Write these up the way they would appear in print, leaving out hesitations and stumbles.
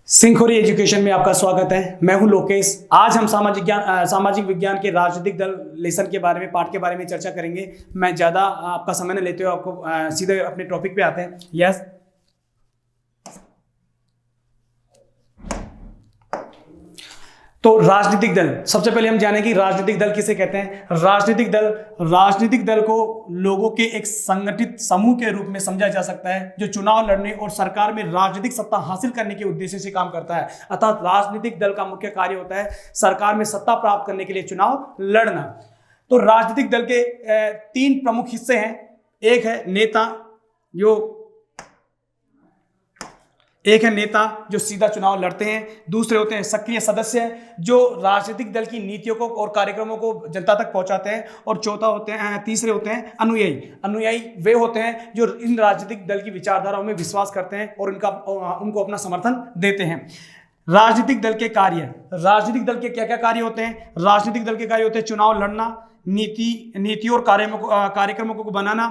सिंखोरी education में आपका स्वागत है। मैं हूं लोकेश। आज हम सामाजिक विज्ञान के राजनीतिक दल लेसन के बारे में, पाठ के बारे में चर्चा करेंगे। मैं ज़्यादा आपका समय न लेते हुए आपको सीधे अपने टॉपिक पे आते हैं। यस, तो राजनीतिक दल, सबसे पहले हम जानें कि राजनीतिक दल किसे कहते हैं। राजनीतिक दल को लोगों के एक संगठित समूह के रूप में समझा जा सकता है जो चुनाव लड़ने और सरकार में राजनीतिक सत्ता हासिल करने के उद्देश्य से काम करता है। अर्थात राजनीतिक दल का मुख्य कार्य होता है सरकार में सत्ता प्राप्त करने के लिए चुनाव लड़ना। तो राजनीतिक दल के तीन प्रमुख हिस्से हैं। एक है नेता जो सीधा चुनाव लड़ते हैं। दूसरे होते हैं सक्रिय सदस्य जो राजनीतिक दल की नीतियों को और कार्यक्रमों को जनता तक पहुंचाते हैं। और तीसरे होते हैं अनुयायी वे होते हैं जो इन राजनीतिक दल की विचारधाराओं में विश्वास करते हैं और उनको अपना समर्थन देते हैं। राजनीतिक दल के कार्य, राजनीतिक दल के क्या क्या कार्य होते हैं। राजनीतिक दल के कार्य होते हैं चुनाव लड़ना, नीति और कार्यक्रमों को बनाना,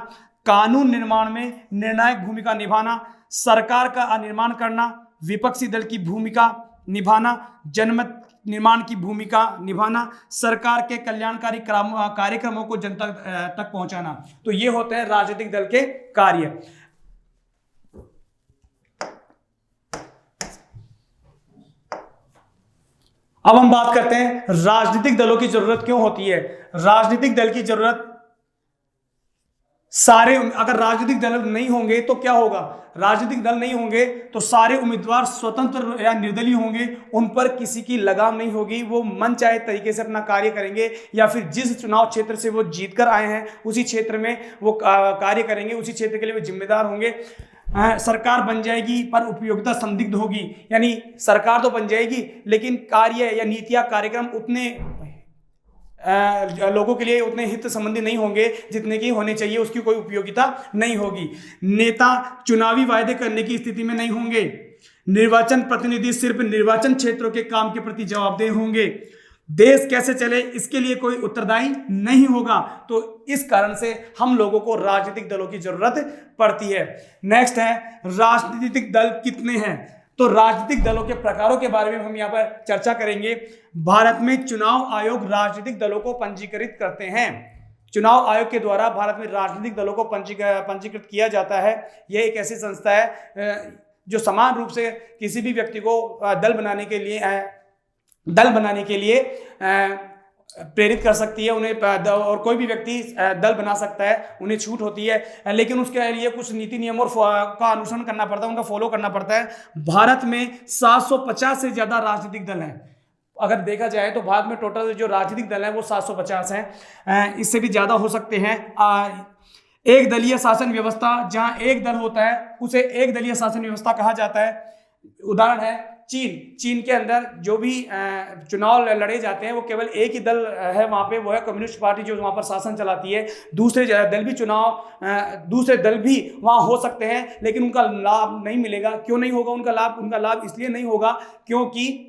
कानून निर्माण में निर्णायक भूमिका निभाना, सरकार का निर्माण करना, विपक्षी दल की भूमिका निभाना, जनमत निर्माण की भूमिका निभाना, सरकार के कल्याणकारी कार्यक्रमों को जनता तक पहुंचाना। तो ये होते हैं राजनीतिक दल के कार्य। अब हम बात करते हैं राजनीतिक दलों की जरूरत क्यों होती है। राजनीतिक दल की जरूरत अगर राजनीतिक दल नहीं होंगे तो क्या होगा। राजनीतिक दल नहीं होंगे तो सारे उम्मीदवार स्वतंत्र या निर्दलीय होंगे, उन पर किसी की लगाम नहीं होगी, वो मन चाहे तरीके से अपना कार्य करेंगे या फिर जिस चुनाव क्षेत्र से वो जीत कर आए हैं उसी क्षेत्र में वो कार्य करेंगे, उसी क्षेत्र के लिए वो जिम्मेदार होंगे। सरकार बन जाएगी पर उपयोगिता संदिग्ध होगी, यानी सरकार तो बन जाएगी लेकिन कार्य या नीतियां कार्यक्रम उतने लोगों के लिए उतने हित संबंधी नहीं होंगे जितने की होने चाहिए, उसकी कोई उपयोगिता नहीं होगी। नेता चुनावी वायदे करने की स्थिति में नहीं होंगे। निर्वाचन प्रतिनिधि सिर्फ निर्वाचन क्षेत्रों के काम के प्रति जवाबदेह होंगे। देश कैसे चले इसके लिए कोई उत्तरदायी नहीं होगा। तो इस कारण से हम लोगों को राजनीतिक दलों की जरूरत पड़ती है। नेक्स्ट है राजनीतिक दल कितने हैं। तो राजनीतिक दलों के प्रकारों के बारे में हम यहाँ पर चर्चा करेंगे। भारत में चुनाव आयोग राजनीतिक दलों को पंजीकृत करते हैं। चुनाव आयोग के द्वारा भारत में राजनीतिक दलों को पंजीकृत किया जाता है। यह एक ऐसी संस्था है जो समान रूप से किसी भी व्यक्ति को दल बनाने के लिए प्रेरित कर सकती है उन्हें, और कोई भी व्यक्ति दल बना सकता है, उन्हें छूट होती है, लेकिन उसके लिए कुछ नीति नियम और का अनुसरण करना पड़ता है, उनका फॉलो करना पड़ता है। भारत में 750 से ज्यादा राजनीतिक दल हैं। अगर देखा जाए तो भारत में टोटल जो राजनीतिक दल हैं वो 750 हैं, इससे भी ज्यादा हो सकते हैं। एक दलीय शासन व्यवस्था, जहां एक दल होता है उसे एक दलीय शासन व्यवस्था कहा जाता है। उदाहरण है चीन के अंदर जो भी चुनाव लड़े जाते हैं वो केवल एक ही दल है वहाँ पे, वो है कम्युनिस्ट पार्टी जो वहाँ पर शासन चलाती है। दूसरे दल भी वहाँ हो सकते हैं लेकिन उनका लाभ नहीं मिलेगा। क्यों नहीं होगा उनका लाभ इसलिए नहीं होगा क्योंकि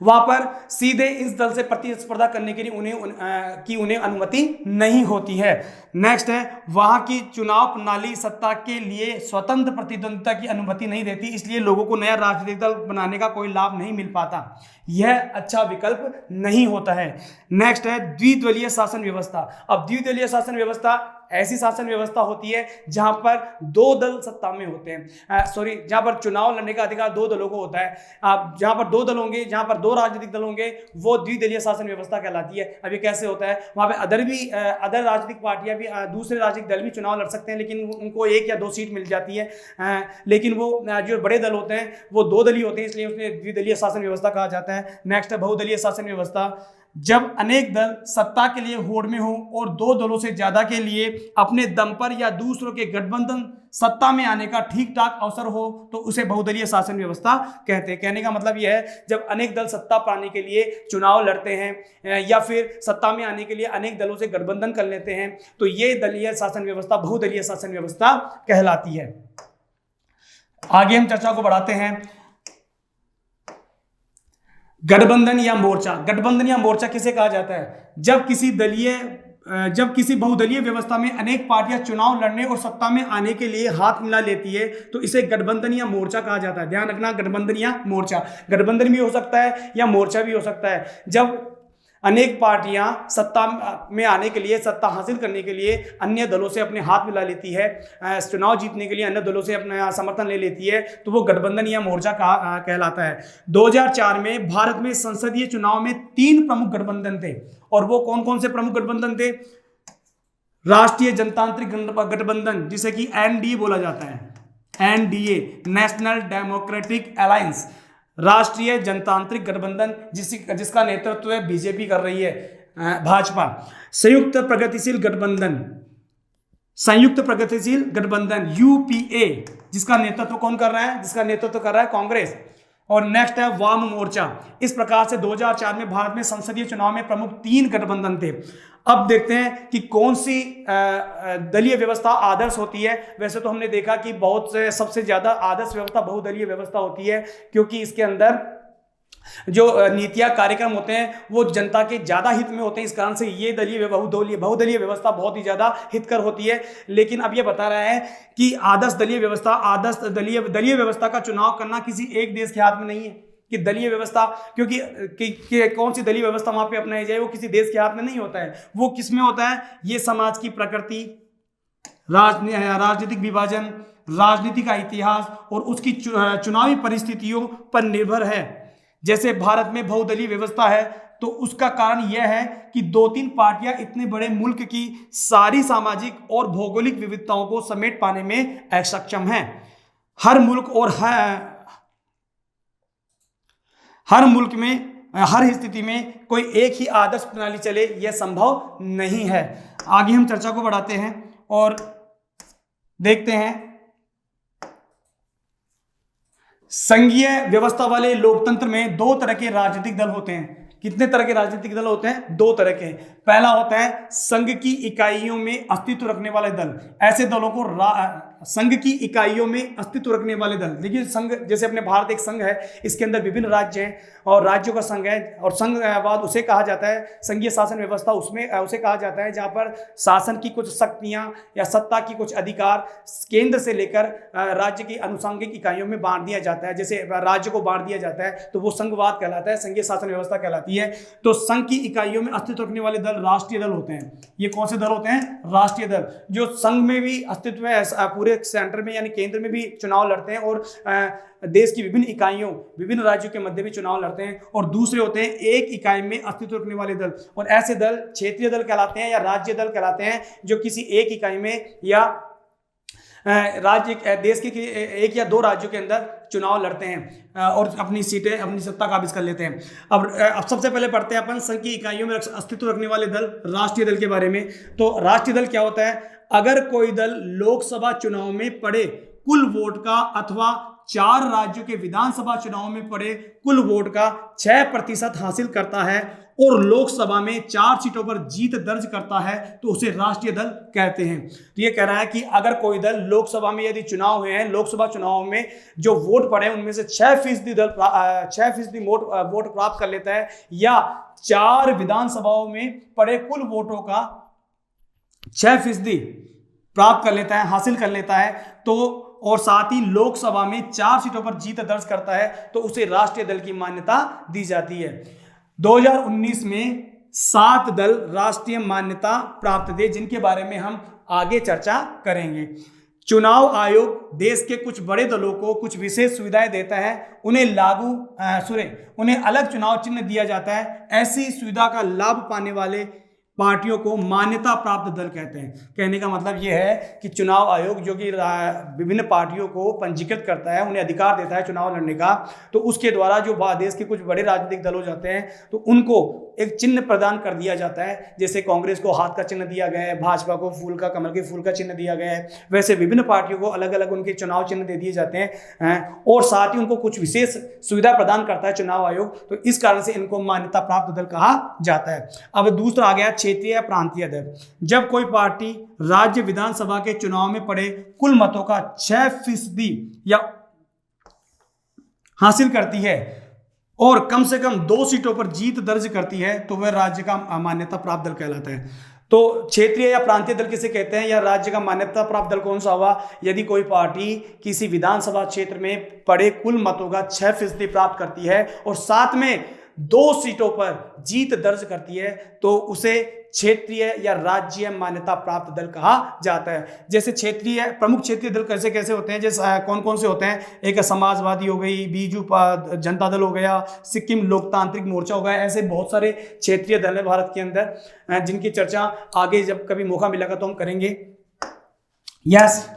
वहां पर सीधे इस दल से प्रतिस्पर्धा करने के लिए उन्हें अनुमति नहीं होती है। नेक्स्ट है वहां की चुनाव प्रणाली सत्ता के लिए स्वतंत्र प्रतिद्वंदिता की अनुमति नहीं देती, इसलिए लोगों को नया राजनीतिक दल बनाने का कोई लाभ नहीं मिल पाता। यह अच्छा विकल्प नहीं होता है। नेक्स्ट है द्विदलीय शासन व्यवस्था। अब द्विदलीय शासन व्यवस्था ऐसी शासन व्यवस्था होती है जहां पर दो दल सत्ता में होते हैं, जहां पर चुनाव लड़ने का अधिकार दो दलों को होता है। जहां पर दो दल होंगे, जहां पर दो राजनीतिक दल होंगे, वो द्विदलीय शासन व्यवस्था कहलाती है। अब ये कैसे होता है, वहां पे अदर राजनीतिक पार्टियां भी, दूसरे राजनीतिक दल भी चुनाव लड़ सकते हैं लेकिन उनको 1 या 2 सीट मिल जाती है। लेकिन वो जो बड़े दल होते हैं वो दो दलीय होते हैं, इसलिए उन्हें द्विदलीय शासन व्यवस्था कहा जाता है। नेक्स्ट है बहुदलीय शासन व्यवस्था। जब अनेक दल सत्ता के लिए होड़ में हो और दो दलों से ज्यादा के लिए अपने दम पर या दूसरों के गठबंधन सत्ता में आने का ठीक ठाक अवसर हो तो उसे बहुदलीय शासन व्यवस्था कहते हैं। कहने का मतलब यह है जब अनेक दल सत्ता पाने के लिए चुनाव लड़ते हैं या फिर सत्ता में आने के लिए अनेक दलों से गठबंधन कर लेते हैं तो ये दलीय शासन व्यवस्था बहुदलीय शासन व्यवस्था कहलाती है। आगे हम चर्चा को बढ़ाते हैं। गठबंधन या मोर्चा किसे कहा जाता है। जब किसी दलीय जब किसी बहुदलीय व्यवस्था में अनेक पार्टियां चुनाव लड़ने और सत्ता में आने के लिए हाथ मिला लेती है तो इसे गठबंधन या मोर्चा कहा जाता है। ध्यान रखना, गठबंधन या मोर्चा। गठबंधन भी हो सकता है या मोर्चा भी हो सकता है। जब अनेक पार्टियां सत्ता में आने के लिए, सत्ता हासिल करने के लिए अन्य दलों से अपने हाथ मिला लेती है, चुनाव जीतने के लिए अन्य दलों से अपना समर्थन ले लेती है, तो वो गठबंधन या मोर्चा कहलाता है। 2004 में भारत में संसदीय चुनाव में 3 प्रमुख गठबंधन थे, और वो कौन कौन से प्रमुख गठबंधन थे? राष्ट्रीय जनतांत्रिक गठबंधन, जिसे कि एनडीए बोला जाता है, एनडीए, नेशनल डेमोक्रेटिक अलायंस, राष्ट्रीय जनतांत्रिक गठबंधन जिसका नेतृत्व बीजेपी कर रही है, भाजपा। संयुक्त प्रगतिशील गठबंधन यूपीए, जिसका नेतृत्व कौन कर रहा है? जिसका नेतृत्व कर रहा है कांग्रेस। और नेक्स्ट है वाम मोर्चा। इस प्रकार से 2004 में भारत में संसदीय चुनाव में प्रमुख 3 गठबंधन थे। अब देखते हैं कि कौन सी दलीय व्यवस्था आदर्श होती है। वैसे तो हमने देखा कि सबसे ज्यादा आदर्श व्यवस्था बहुदलीय व्यवस्था होती है, क्योंकि इसके अंदर जो नीतियां कार्यक्रम होते हैं वो जनता के ज्यादा हित में होते हैं। इस कारण से ये बहुदलीय व्यवस्था बहुत ही ज्यादा हितकर होती है। लेकिन अब ये बता रहा है कि आदर्श दलीय व्यवस्था का चुनाव करना किसी एक देश के हाथ में नहीं है, कि दलीय व्यवस्था, क्योंकि कौन सी दलीय व्यवस्था वहां पे अपनाई जाए वो किसी देश के हाथ में नहीं होता है। वो किस में होता है? ये समाज की प्रकृति, राजनीतिक विभाजन, राजनीति का इतिहास और उसकी चुनावी परिस्थितियों पर निर्भर है। जैसे भारत में बहुदलीय व्यवस्था है तो उसका कारण यह है कि 2-3 पार्टियां इतने बड़े मुल्क की सारी सामाजिक और भौगोलिक विविधताओं को समेट पाने में असक्षम हैं। हर मुल्क में हर स्थिति में कोई एक ही आदर्श प्रणाली चले, यह संभव नहीं है। आगे हम चर्चा को बढ़ाते हैं और देखते हैं संघीय व्यवस्था वाले लोकतंत्र में 2 तरह के राजनीतिक दल होते हैं। कितने तरह के राजनीतिक दल होते हैं? 2 तरह के। पहला होता है संघ की इकाइयों में अस्तित्व रखने वाले दल। ऐसे दलों को संघ की इकाइयों में अस्तित्व रखने वाले दल। देखिए, संघ, जैसे अपने भारत एक संघ है, इसके अंदर विभिन्न राज्य हैं और राज्यों का संघ है, और संघवाद उसे कहा जाता है, संघीय शासन व्यवस्था उसमें उसे कहा जाता है जहां पर शासन की कुछ शक्तियां या सत्ता की कुछ अधिकार केंद्र से लेकर राज्य की अनुषंगिक इकाइयों में बांट दिया जाता है। जैसे राज्य को बांट दिया जाता है तो वो संघवाद कहलाता है, संघीय शासन व्यवस्था कहलाती है। तो संघ की इकाइयों में अस्तित्व रखने वाले दल राष्ट्रीय दल होते हैं। ये कौन से दल होते हैं? राष्ट्रीय दल, जो संघ में भी अस्तित्व है, पूरे सेंटर में यानी केंद्र में भी चुनाव लड़ते हैं और देश की विभिन्न इकाइयों, विभिन्न राज्यों के मध्य भी चुनाव लड़ते हैं। और दूसरे होते हैं एक इकाई में अस्तित्व रखने वाले दल, और ऐसे दल क्षेत्रीय दल कहलाते हैं या राज्य दल कहलाते हैं, जो किसी एक इकाई में या देश के एक या 2 राज्यों के अंदर चुनाव लड़ते हैं और अपनी सीटें, अपनी सत्ता काबिज कर लेते हैं। अब सबसे पहले पढ़ते हैं अपन संघ की इकाइयों में अस्तित्व रखने वाले दल, राष्ट्रीय दल के बारे में। तो राष्ट्रीय दल क्या होता है? अगर कोई दल लोकसभा चुनाव में पड़े कुल वोट का अथवा 4 राज्यों के विधानसभा चुनाव में पड़े कुल वोट का 6% हासिल करता है और लोकसभा में 4 सीटों पर जीत दर्ज करता है तो उसे राष्ट्रीय दल कहते हैं। तो ये कह रहा है कि अगर कोई दल लोकसभा में यदि चुनाव हुए हैं, लोकसभा चुनाव में जो वोट पड़े उनमें से 6% वोट प्राप्त कर लेता है, या 4 विधानसभाओं में पड़े कुल वोटों का 6% प्राप्त कर लेता है, हासिल कर लेता है, तो और साथ ही लोकसभा में 4 सीटों पर जीत दर्ज करता है तो उसे राष्ट्रीय दल की मान्यता दी जाती है। 2019 में 7 दल राष्ट्रीय मान्यता प्राप्त थे, जिनके बारे में हम आगे चर्चा करेंगे। चुनाव आयोग देश के कुछ बड़े दलों को कुछ विशेष सुविधाएं देता है, उन्हें अलग चुनाव चिन्ह दिया जाता है। ऐसी सुविधा का लाभ पाने वाले पार्टियों को मान्यता प्राप्त दल कहते हैं। कहने का मतलब यह है कि चुनाव आयोग जो कि विभिन्न पार्टियों को पंजीकृत करता है, उन्हें अधिकार देता है चुनाव लड़ने का, तो उसके द्वारा जो देश के कुछ बड़े राजनीतिक दल हो जाते हैं तो उनको एक चिन्ह प्रदान कर दिया जाता है। जैसे कांग्रेस को हाथ का चिन्ह दिया गया है, भाजपा को कमल के फूल का चिन्ह दिया गया है, वैसे विभिन्न पार्टियों को अलग अलग उनके चुनाव चिन्ह दे दिए जाते हैं और साथ ही उनको कुछ विशेष सुविधा प्रदान करता है चुनाव आयोग। तो इस कारण से इनको मान्यता प्राप्त दल कहा जाता है। अब दूसरा आ गया क्षेत्रीय या प्रांतीय दल। जब कोई पार्टी राज्य विधानसभा के चुनाव में पड़े कुल मतों का 6% या हासिल करती है और कम से कम 2 सीटों पर जीत दर्ज करती है तो वह राज्य का मान्यता प्राप्त दल कहलाता है। तो क्षेत्रीय या प्रांतीय दल किसे कहते हैं, या राज्य का मान्यता प्राप्त दल कौन सा हुआ, यदि कोई पार्टी किसी विधानसभा क्षेत्र में पड़े कुल मतों का 6% प्राप्त करती है और साथ में 2 सीटों पर जीत दर्ज करती है तो उसे क्षेत्रीय या राज्य मान्यता प्राप्त दल कहा जाता है। जैसे क्षेत्रीय प्रमुख क्षेत्रीय दल कैसे कैसे होते हैं, जैसे कौन कौन से होते हैं, एक समाजवादी हो गई, बीजू जनता दल हो गया, सिक्किम लोकतांत्रिक मोर्चा हो गया, ऐसे बहुत सारे क्षेत्रीय दल है भारत के अंदर जिनकी चर्चा आगे जब कभी मौका मिलेगा तो हम करेंगे। यस,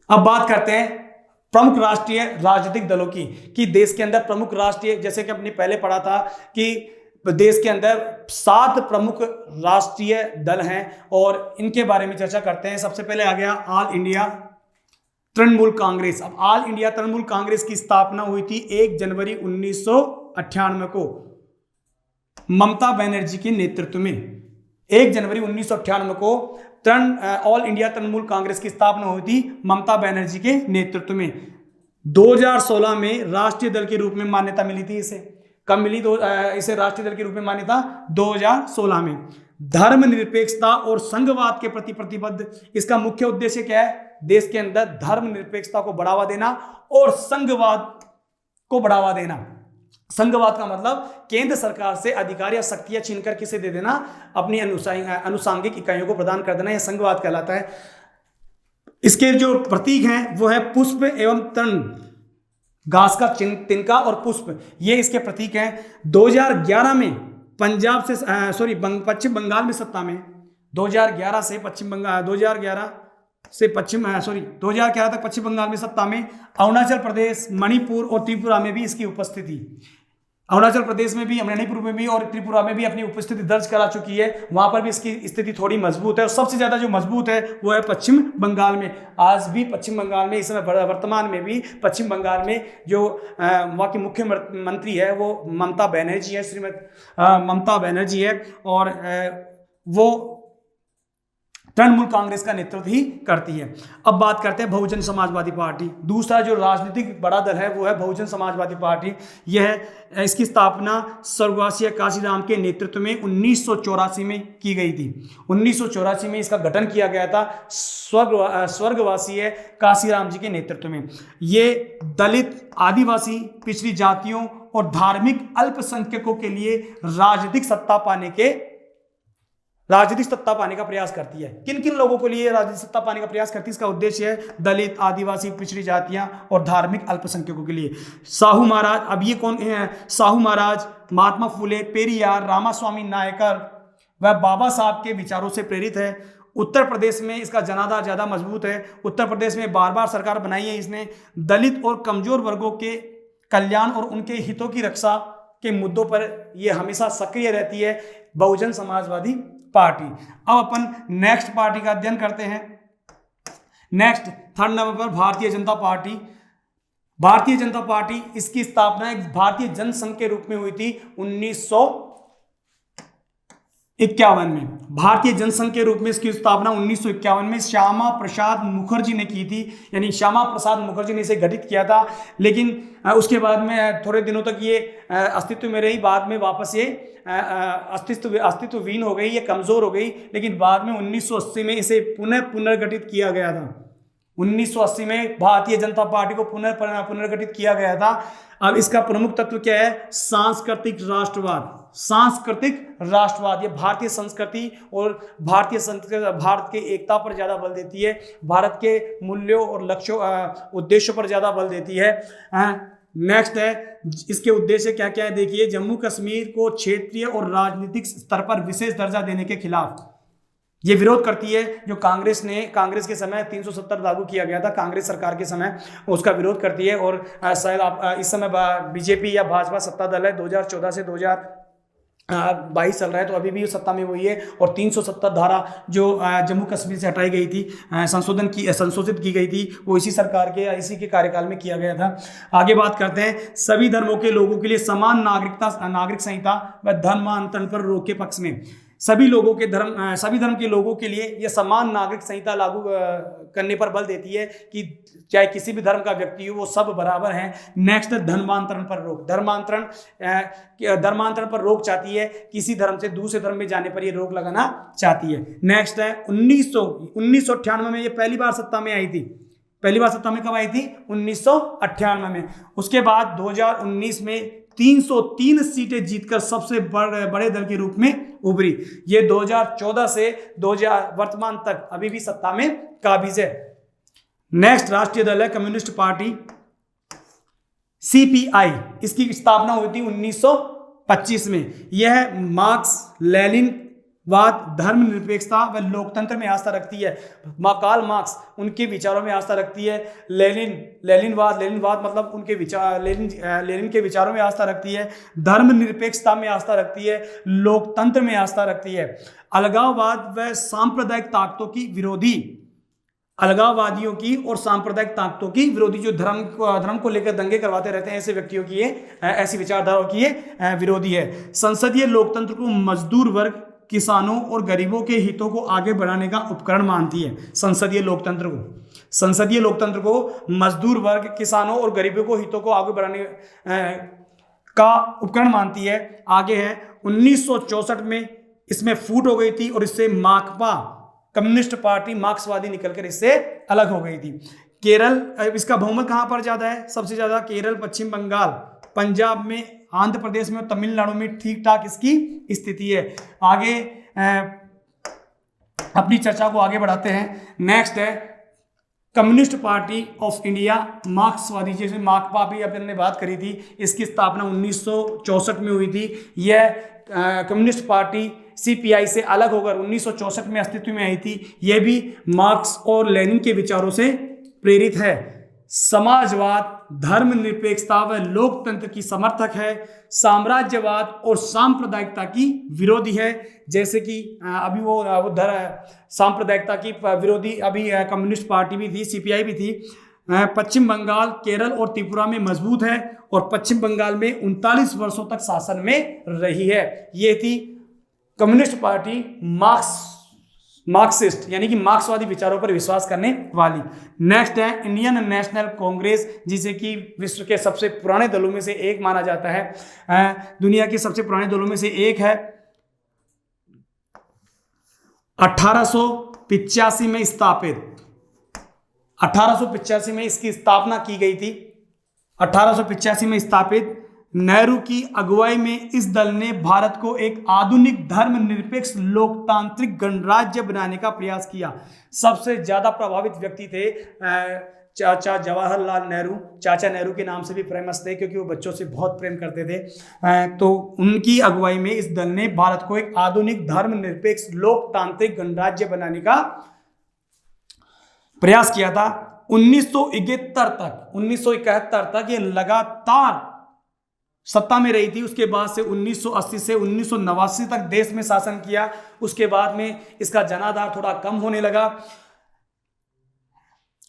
अब बात करते हैं प्रमुख राष्ट्रीय राजनीतिक दलों की, कि देश के अंदर प्रमुख राष्ट्रीय, जैसे कि हमने पहले पढ़ा था कि देश के अंदर 7 प्रमुख राष्ट्रीय दल हैं और इनके बारे में चर्चा करते हैं। सबसे पहले आ गया ऑल इंडिया तृणमूल कांग्रेस। अब ऑल इंडिया तृणमूल कांग्रेस की स्थापना हुई थी 1 जनवरी 1998 को ममता बनर्जी के नेतृत्व में। 1 जनवरी 1998 को ऑल इंडिया तृणमूल कांग्रेस की स्थापना हुई थी ममता बनर्जी के नेतृत्व में। 2016 में राष्ट्रीय दल के रूप में मान्यता मिली थी इसे। कब मिली? इसे राष्ट्रीय दल के रूप में मान्यता 2016 में। धर्मनिरपेक्षता और संघवाद के प्रति प्रतिबद्ध। इसका मुख्य उद्देश्य क्या है? देश के अंदर धर्मनिरपेक्षता को बढ़ावा देना और संघवाद को बढ़ावा देना। संघवाद का मतलब केंद्र सरकार से अधिकार या शक्तियां छीनकर किसे दे देना, अपनी अनुसांगिक इकाइयों को प्रदान कर देना, यह संघवाद कहलाता है। इसके जो प्रतीक हैं वो है पुष्प एवं तृण, घास का तिनका और पुष्प, ये इसके प्रतीक हैं। 2011 में पंजाब से पश्चिम बंगाल में सत्ता में 2011 तक पश्चिम बंगाल में सत्ता में, अरुणाचल प्रदेश, मणिपुर और त्रिपुरा में भी इसकी उपस्थिति, अरुणाचल प्रदेश में भी, मणिपुर में भी और त्रिपुरा में भी अपनी उपस्थिति दर्ज करा चुकी है। वहां पर भी इसकी स्थिति थोड़ी मजबूत है और सबसे ज्यादा जो मजबूत है वो है पश्चिम बंगाल में। आज भी पश्चिम बंगाल में, इस समय वर्तमान में भी पश्चिम बंगाल में जो वहाँ की मुख्यमंत्री है वो ममता बनर्जी है, श्रीमती ममता बनर्जी है, और वो तृणमूल कांग्रेस का नेतृत्व ही करती है। अब बात करते हैं बहुजन समाजवादी पार्टी। दूसरा जो राजनीतिक बड़ा दल है वो है बहुजन समाजवादी पार्टी। इसकी स्थापना स्वर्गवासी काशीराम के नेतृत्व में 1984 में की गई थी। 1984 में इसका गठन किया गया था स्वर्गवासी काशीराम जी के नेतृत्व में। ये दलित, आदिवासी, पिछड़ी जातियों और धार्मिक अल्पसंख्यकों के लिए राजनीतिक सत्ता पाने का प्रयास करती है। किन किन लोगों के लिए राजनीतिक सत्ता पाने का प्रयास करती है? इसका उद्देश्य है दलित, आदिवासी, पिछड़ी जातियां और धार्मिक अल्पसंख्यकों के लिए। साहू महाराज, अब ये कौन है? साहू महाराज, महात्मा फुले, पेरियार, रामास्वामी नायकर वह बाबा साहब के विचारों से प्रेरित है। उत्तर प्रदेश में इसका जनाधार ज्यादा मजबूत है। उत्तर प्रदेश में बार बार सरकार बनाई है इसने। दलित और कमजोर वर्गों के कल्याण और उनके हितों की रक्षा के मुद्दों पर यह हमेशा सक्रिय रहती है बहुजन समाजवादी पार्टी। अब अपन नेक्स्ट पार्टी का अध्ययन करते हैं। नेक्स्ट 3rd नंबर पर भारतीय जनता पार्टी। भारतीय जनता पार्टी, इसकी स्थापना एक भारतीय जनसंघ के रूप में हुई थी 1951 में। भारतीय जनसंघ के रूप में इसकी स्थापना 1951 में श्यामा प्रसाद मुखर्जी ने की थी, यानी श्यामा प्रसाद मुखर्जी ने इसे गठित किया था। लेकिन उसके बाद में थोड़े दिनों तक ये अस्तित्व में रही, बाद में वापस ये अस्तित्वहीन हो गई, ये कमजोर हो गई। लेकिन बाद में 1980 में इसे पुनर्गठित किया गया था। 1980 में भारतीय जनता पार्टी को पुनर्गठित किया गया था। अब इसका प्रमुख तत्व क्या है? सांस्कृतिक राष्ट्रवाद। सांस्कृतिक राष्ट्रवाद, ये भारतीय संस्कृति और भारत के एकता पर ज्यादा बल देती है, भारत के मूल्यों और लक्ष्यों उद्देश्यों पर ज्यादा बल देती है। नेक्स्ट है, इसके उद्देश्य क्या क्या है देखिए। जम्मू कश्मीर को क्षेत्रीय और राजनीतिक स्तर पर विशेष दर्जा देने के खिलाफ ये विरोध करती है। जो कांग्रेस के समय 370 लागू किया गया था, कांग्रेस सरकार के समय, उसका विरोध करती है। और शायद आप इस समय बीजेपी या भाजपा सत्ता दल है, 2014 से 2022 चल रहा है, तो अभी भी सत्ता में वही है। और 370 धारा जो जम्मू कश्मीर से हटाई गई थी, संशोधित की गई थी, वो इसी के कार्यकाल में किया गया था। आगे बात करते हैं, सभी धर्मों के लोगों के लिए समान नागरिक संहिता व धर्मांतरण पर रोक के पक्ष में। सभी धर्म के लोगों के लिए यह समान नागरिक संहिता लागू करने पर बल देती है कि चाहे किसी भी धर्म का व्यक्ति हो वो सब बराबर हैं। नेक्स्ट, धर्मांतरण पर रोक। धर्मांतरण पर रोक चाहती है, किसी धर्म से दूसरे धर्म में जाने पर ये रोक लगाना चाहती है। नेक्स्ट है 1998 में ये पहली बार सत्ता में आई थी। पहली बार सत्ता में कब आई थी? 1998 में। उसके बाद 2019 में 303 सीटें जीतकर सबसे बड़े दल के रूप में उभरी। ये 2014 से 2000 वर्तमान तक अभी भी सत्ता में काबिज है। नेक्स्ट राष्ट्रीय दल है कम्युनिस्ट पार्टी सीपीआई। इसकी स्थापना हुई थी 1925 में। यह मार्क्स लेनिनवाद, धर्मनिरपेक्षता व लोकतंत्र में आस्था रखती है। कार्ल मार्क्स उनके विचारों में आस्था रखती है। लेनिनवाद मतलब उनके विचार, लेनिन के विचारों में आस्था रखती है। धर्मनिरपेक्षता में आस्था रखती है। लोकतंत्र में आस्था रखती है। अलगाववाद व सांप्रदायिक ताकतों की विरोधी, अलगाववादियों की और सांप्रदायिक ताकतों की विरोधी, जो धर्म को लेकर दंगे करवाते रहते हैं, ऐसे व्यक्तियों की ऐसी विचारधाराओं की ये विरोधी है। संसदीय लोकतंत्र को मजदूर वर्ग, किसानों और गरीबों के हितों को आगे बढ़ाने का उपकरण मानती है। संसदीय लोकतंत्र को मजदूर वर्ग, किसानों और गरीबों को हितों को आगे बढ़ाने का उपकरण मानती है। आगे है 1964 में इसमें फूट हो गई थी और इससे माकपा, कम्युनिस्ट पार्टी मार्क्सवादी निकलकर इससे अलग हो गई थी। केरल, इसका बहुमत कहां पर ज्यादा है? सबसे ज्यादा केरल, पश्चिम बंगाल, पंजाब में, आंध्र प्रदेश में और तमिलनाडु में ठीक ठाक इसकी स्थिति है। आगे अपनी चर्चा को आगे बढ़ाते हैं। नेक्स्ट है कम्युनिस्ट पार्टी ऑफ इंडिया, मार्क्सवादी, जैसे माकपा भी अपन ने बात करी थी, इसकी स्थापना 1964 में हुई थी। यह कम्युनिस्ट पार्टी सीपीआई से अलग होकर 1964 में अस्तित्व में आई थी। यह भी मार्क्स और लेनिन के विचारों से प्रेरित है। समाजवाद, धर्मनिरपेक्षता व लोकतंत्र की समर्थक है। साम्राज्यवाद और सांप्रदायिकता की विरोधी है। जैसे कि अभी वो सांप्रदायिकता की विरोधी अभी कम्युनिस्ट पार्टी भी थी, सीपीआई भी थी। पश्चिम बंगाल, केरल और त्रिपुरा में मजबूत है और पश्चिम बंगाल में 39 वर्षों तक शासन में रही है। ये थी कम्युनिस्ट पार्टी मार्क्सिस्ट, यानी कि मार्क्सवादी विचारों पर विश्वास करने वाली। नेक्स्ट है इंडियन नेशनल कांग्रेस, जिसे कि विश्व के सबसे पुराने दलों में से एक माना जाता है। दुनिया के सबसे पुराने दलों में से एक है। 1885 में स्थापित, 1885 में इसकी स्थापना की गई थी। 1885 में स्थापित नेहरू की अगुवाई में इस दल ने भारत को एक आधुनिक धर्मनिरपेक्ष लोकतांत्रिक गणराज्य बनाने का प्रयास किया। सबसे ज्यादा प्रभावित व्यक्ति थे चाचा जवाहरलाल नेहरू। चाचा नेहरू के नाम से भी फेमस थे क्योंकि वो बच्चों से बहुत प्रेम करते थे। तो उनकी अगुवाई में इस दल ने भारत को एक आधुनिक धर्मनिरपेक्ष लोकतांत्रिक गणराज्य बनाने का प्रयास किया था। 1971 तक ये लगातार सत्ता में रही थी। उसके बाद से 1980 से 1989 तक देश में शासन किया। उसके बाद में इसका जनाधार थोड़ा कम होने लगा।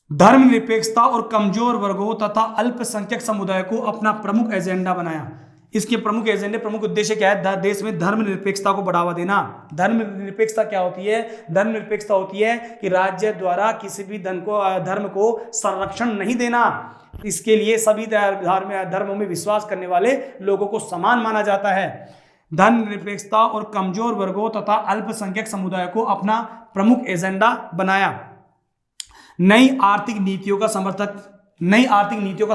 धर्मनिरपेक्षता और कमजोर वर्गों तथा अल्पसंख्यक समुदाय को अपना प्रमुख एजेंडा बनाया। इसके प्रमुख उद्देश्य क्या है? देश में धर्मनिरपेक्षता को बढ़ावा देना। धर्मनिरपेक्षता क्या होती है? धर्मनिरपेक्षता होती है कि राज्य द्वारा किसी भी धर्म को संरक्षण नहीं देना। इसके लिए सभी धर्मों में विश्वास करने वाले लोगों को समान माना जाता है। धर्मनिरपेक्षता और कमजोर वर्गों तथा अल्पसंख्यक समुदाय को अपना प्रमुख एजेंडा बनाया। नई आर्थिक नीतियों का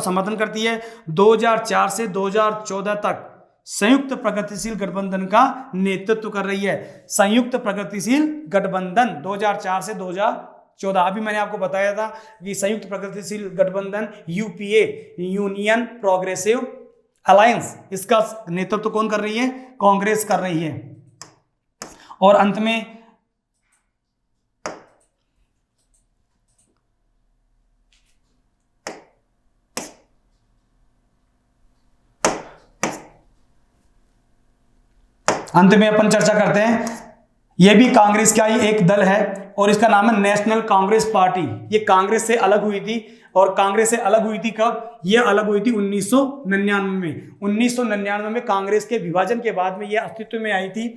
समर्थन करती है। 2004 से 2014 तक संयुक्त प्रगतिशील गठबंधन का नेतृत्व कर रही है। संयुक्त प्रगतिशील गठबंधन 2004 से 2014, अभी मैंने आपको बताया था कि संयुक्त प्रगतिशील गठबंधन यूपीए, यूनियन प्रोग्रेसिव अलायंस, इसका नेतृत्व कौन कर रही है? कांग्रेस कर रही है। और अंत में अपन चर्चा करते हैं। यह भी कांग्रेस का ही एक दल है और इसका नाम है नेशनल कांग्रेस पार्टी। ये कांग्रेस से अलग हुई थी। और कांग्रेस से अलग हुई थी कब? ये अलग हुई थी 1999 में। 1999 में कांग्रेस के विभाजन के बाद में ये अस्तित्व में आई थी।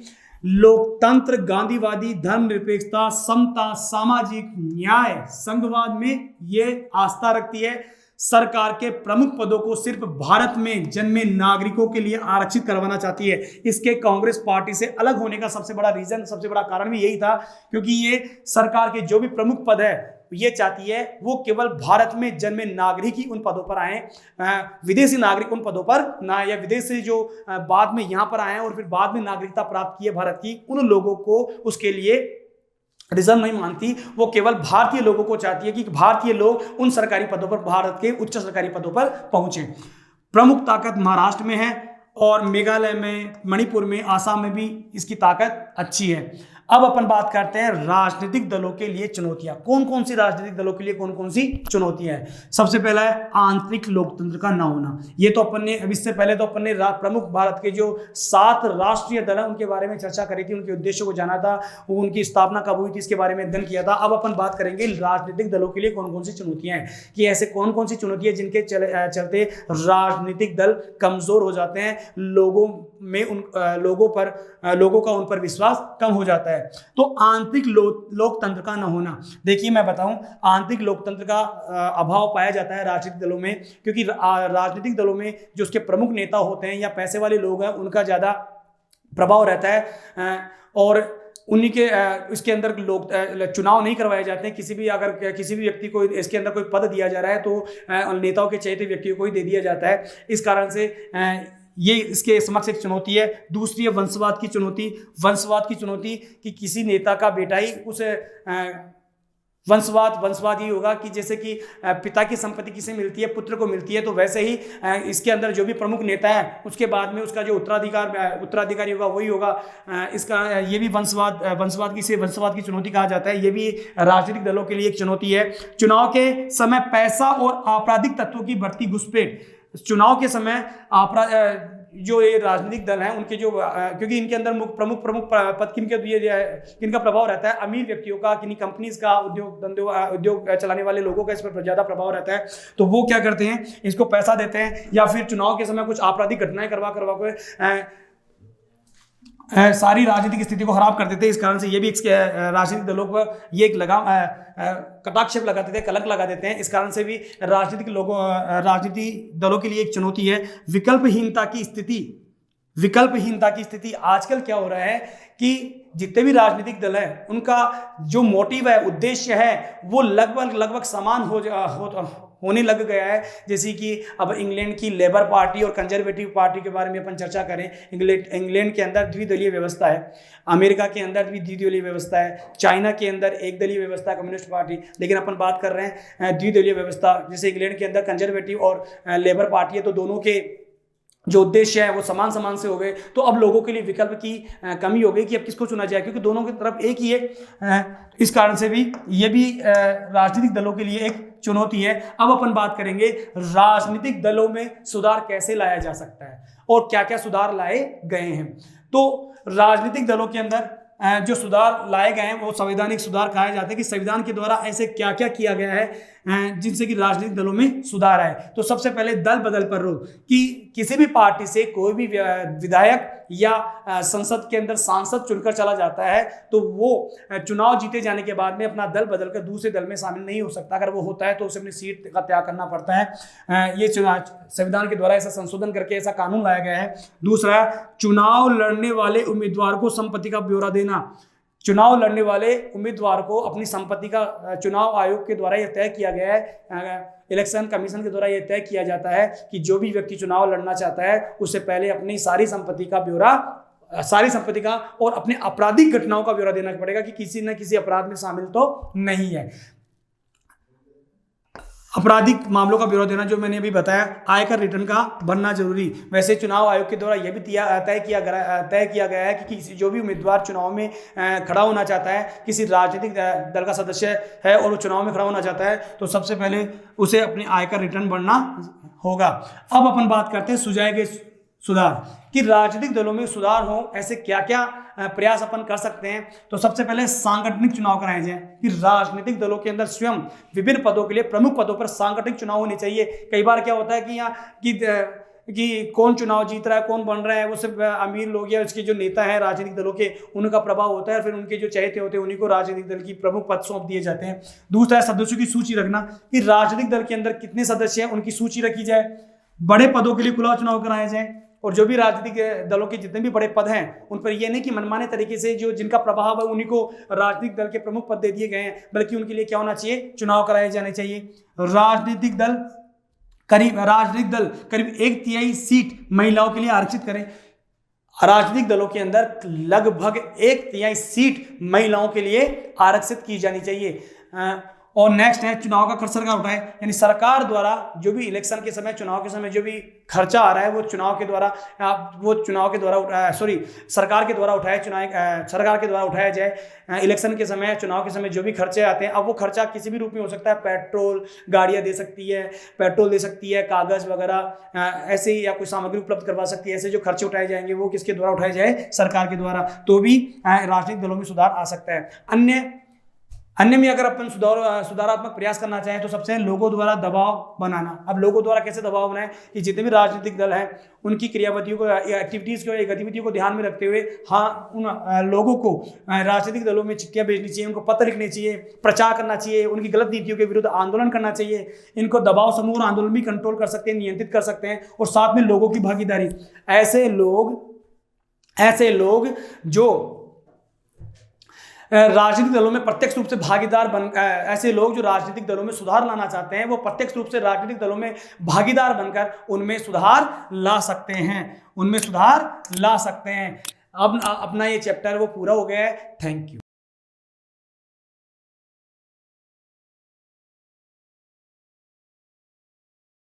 लोकतंत्र, गांधीवादी, धर्मनिरपेक्षता, समता, सामाजिक न्याय, संघवाद में ये आस्था रखती है। सरकार के प्रमुख पदों को सिर्फ भारत में जन्मे नागरिकों के लिए आरक्षित करवाना चाहती है। इसके कांग्रेस पार्टी से अलग होने का सबसे बड़ा रीजन, सबसे बड़ा कारण भी यही था, क्योंकि ये सरकार के जो भी प्रमुख पद है ये चाहती है वो केवल भारत में जन्मे नागरिक ही उन पदों पर आए, विदेशी नागरिक उन पदों पर ना, या विदेश से जो बाद में यहां पर आए और फिर बाद में नागरिकता प्राप्त की है भारत की, उन लोगों को उसके लिए रिजर्व नहीं मानती। वो केवल भारतीय लोगों को चाहती है कि भारतीय लोग उन सरकारी पदों पर, भारत के उच्च सरकारी पदों पर पहुंचे। प्रमुख ताकत महाराष्ट्र में है और मेघालय में, मणिपुर में, आसाम में भी इसकी ताकत अच्छी है। अब अपन बात करते हैं राजनीतिक दलों के लिए चुनौतियां। कौन कौन सी राजनीतिक दलों के लिए कौन कौन सी चुनौतियां हैं? सबसे पहला है आंतरिक लोकतंत्र का न होना। ये तो अपन ने, अब इससे पहले तो अपन ने प्रमुख भारत के जो 7 राष्ट्रीय दल हैं उनके बारे में चर्चा करी थी, उनके उद्देश्यों को जाना था, उनकी स्थापना कब हुई थी इसके बारे में अध्ययन किया था। अब अपन बात करेंगे राजनीतिक दलों के लिए कौन कौन सी चुनौतियां हैं, कि ऐसे कौन कौन सी चुनौतियां जिनके चलते राजनीतिक दल कमजोर हो जाते हैं, लोगों में लोगों का उन पर विश्वास कम हो जाता है। तो आंतरिक लोकतंत्र का न होना, देखिए मैं बताऊं, आंतरिक लोकतंत्र का अभाव पाया जाता है राजनीतिक दलों में, क्योंकि राजनीतिक दलों में जो उसके प्रमुख नेता होते हैं या पैसे वाले लोग हैं उनका ज्यादा प्रभाव रहता है, और उन्हीं के इसके अंदर लोग चुनाव नहीं करवाए जाते हैं। किसी भी अगर किसी भी व्यक्ति को इसके अंदर कोई पद दिया जा रहा है तो नेताओं के चहेते व्यक्तियों को ही दे दिया जाता है। इस कारण से ये इसके समक्ष एक चुनौती है। दूसरी है वंशवाद की चुनौती। वंशवाद की चुनौती कि किसी नेता का बेटा ही उस वंशवाद ये होगा कि जैसे कि पिता की संपत्ति किसे मिलती है, पुत्र को मिलती है, तो वैसे ही इसके अंदर जो भी प्रमुख नेता है उसके बाद में उसका जो उत्तराधिकारी होगा वही होगा। इसका ये भी वंशवाद की चुनौती कहा जाता है। ये भी राजनीतिक दलों के लिए एक चुनौती है। चुनाव के समय पैसा और आपराधिक तत्वों की बढ़ती घुसपैठ। चुनाव के समय जो ये राजनीतिक दल हैं उनके जो क्योंकि इनके अंदर प्रमुख पद किनका प्रभाव रहता है, अमीर व्यक्तियों का, किन्हीं कंपनीज का, उद्योग चलाने वाले लोगों का इस पर ज्यादा प्रभाव रहता है। तो वो क्या करते हैं, इसको पैसा देते हैं या फिर चुनाव के समय कुछ आपराधिक घटनाएं करवा के सारी राजनीतिक स्थिति को खराब कर देते हैं। इस कारण से ये भी राजनीतिक दलों पर ये एक कटाक्षेप लगा देते हैं, कलंक लगा देते हैं। इस कारण से भी राजनीतिक दलों के लिए एक चुनौती है विकल्पहीनता की स्थिति। आजकल क्या हो रहा है कि जितने भी राजनीतिक दल हैं उनका जो मोटिव है, उद्देश्य है, वो लगभग समान होने लग गया है। जैसे कि अब इंग्लैंड की लेबर पार्टी और कंजर्वेटिव पार्टी के बारे में अपन चर्चा करें, इंग्लैंड के अंदर द्विदलीय व्यवस्था है, अमेरिका के अंदर भी द्विदलीय व्यवस्था है, चाइना के अंदर एक दलीय व्यवस्था है, कम्युनिस्ट पार्टी। लेकिन अपन बात कर रहे हैं द्विदलीय व्यवस्था। जैसे इंग्लैंड के अंदर कंजर्वेटिव और लेबर पार्टी है, तो दोनों के जो उद्देश्य है वो समान से हो गए। तो अब लोगों के लिए विकल्प की कमी हो गई कि अब किसको चुना जाए, क्योंकि दोनों की तरफ एक ही है। इस कारण से भी ये भी राजनीतिक दलों के लिए एक चुनौती है। अब अपन बात करेंगे राजनीतिक दलों में सुधार कैसे लाया जा सकता है और क्या क्या सुधार लाए गए हैं। तो राजनीतिक दलों के अंदर जो सुधार लाए गए हैं वो संवैधानिक सुधार कहा जाता है, कि संविधान के द्वारा ऐसे क्या क्या किया गया है जिनसे कि राजनीतिक दलों में सुधार आए। तो सबसे पहले दल बदल पर रोक, कि किसी भी पार्टी से कोई भी विधायक या संसद के अंदर सांसद चुनकर चला जाता है तो वो चुनाव जीते जाने के बाद में अपना दल बदलकर दूसरे दल में शामिल नहीं हो सकता। अगर वो होता है तो उसे अपनी सीट का त्याग करना पड़ता है। ये संविधान के द्वारा ऐसा संशोधन करके ऐसा कानून लाया गया है। दूसरा, चुनाव लड़ने वाले उम्मीदवार को संपत्ति का ब्यौरा देना। चुनाव लड़ने वाले उम्मीदवार को अपनी संपत्ति का चुनाव आयोग के द्वारा यह तय किया गया है, इलेक्शन कमीशन के द्वारा यह तय किया जाता है कि जो भी व्यक्ति चुनाव लड़ना चाहता है उससे पहले अपनी सारी संपत्ति का और अपने आपराधिक घटनाओं का ब्यौरा देना पड़ेगा, कि किसी न किसी अपराध में शामिल तो नहीं है। आपराधिक मामलों का ब्यौरा देना, जो मैंने अभी बताया। आयकर रिटर्न का भरना जरूरी। वैसे चुनाव आयोग के द्वारा यह भी तय किया गया है कि किसी जो भी उम्मीदवार चुनाव में खड़ा होना चाहता है, किसी राजनीतिक दल का सदस्य है और वो चुनाव में खड़ा होना चाहता है, तो सबसे पहले उसे अपने आयकर रिटर्न भरना होगा। अब अपन बात करते हैं सुझाए गए सुधार, कि राजनीतिक दलों में सुधार हो, ऐसे क्या क्या प्रयास अपन कर सकते हैं। तो सबसे पहले सांगठनिक चुनाव कराए जाएं, कि राजनीतिक दलों के अंदर स्वयं विभिन्न पदों के लिए प्रमुख पदों पर सांगठनिक चुनाव होने चाहिए। कई बार क्या होता है कि यहाँ कि कौन चुनाव जीत रहा है, कौन बन रहा है, वो सिर्फ अमीर लोग या उसके जो नेता हैं राजनीतिक दलों के, उनका प्रभाव होता है, फिर उनके जो चहेते होते हैं उन्हीं को राजनीतिक दल की प्रमुख पद सौंप दिए जाते हैं। दूसरा है सदस्यों की सूची रखना, कि राजनीतिक दल के अंदर कितने सदस्य हैं उनकी सूची रखी जाए, बड़े पदों के लिए खुला चुनाव कराया जाए, और जो भी राजनीतिक दलों के जितने भी बड़े पद हैं उन पर यह नहीं कि मनमाने तरीके से जो जिनका प्रभाव है उन्हीं को राजनीतिक दल के प्रमुख पद दे दिए गए हैं, बल्कि उनके लिए क्या होना चाहिए, चुनाव कराए जाने चाहिए। राजनीतिक दल करीब 1/3 सीट महिलाओं के लिए आरक्षित करें। राजनीतिक दलों के अंदर लगभग 1/3 सीट महिलाओं के लिए आरक्षित की जानी चाहिए। और नेक्स्ट है चुनाव का खर्च सरकार उठाए, यानी सरकार द्वारा जो भी इलेक्शन के समय, चुनाव के समय जो भी खर्चा आ रहा है वो सरकार के द्वारा उठाया, सरकार के द्वारा उठाया जाए। इलेक्शन के समय, चुनाव के समय जो भी खर्चे आते हैं, अब वो खर्चा किसी भी रूप में हो सकता है, पेट्रोल गाड़ियां दे सकती है, पेट्रोल दे सकती है, कागज वगैरह ऐसे ही, या कोई सामग्री उपलब्ध करवा सकती है, ऐसे जो खर्चे उठाए जाएंगे वो किसके द्वारा उठाए जाए, सरकार के द्वारा, तो भी राजनीतिक दलों में सुधार आ सकता है। अन्य में अगर अपन सुधारात्मक प्रयास करना चाहें तो सबसे लोगों द्वारा दबाव बनाना। अब लोगों द्वारा कैसे दबाव बनाएं, कि जितने भी राजनीतिक दल हैं उनकी क्रियाविधियों को, एक्टिविटीज़ को, गतिविधियों को ध्यान में रखते हुए उन लोगों को राजनीतिक दलों में चिट्ठियां भेजनी चाहिए, उनको पत्र लिखने चाहिए, प्रचार करना चाहिए, उनकी गलत नीतियों के विरुद्ध आंदोलन करना चाहिए। इनको दबाव समूह और आंदोलन भी कंट्रोल कर सकते हैं, नियंत्रित कर सकते हैं, और साथ में लोगों की भागीदारी। ऐसे लोग जो राजनीतिक दलों में प्रत्यक्ष रूप से भागीदार ऐसे लोग जो राजनीतिक दलों में सुधार लाना चाहते हैं, वो प्रत्यक्ष रूप से राजनीतिक दलों में भागीदार बनकर उनमें सुधार ला सकते हैं, अब अपना ये चैप्टर वो पूरा हो गया है। Thank you.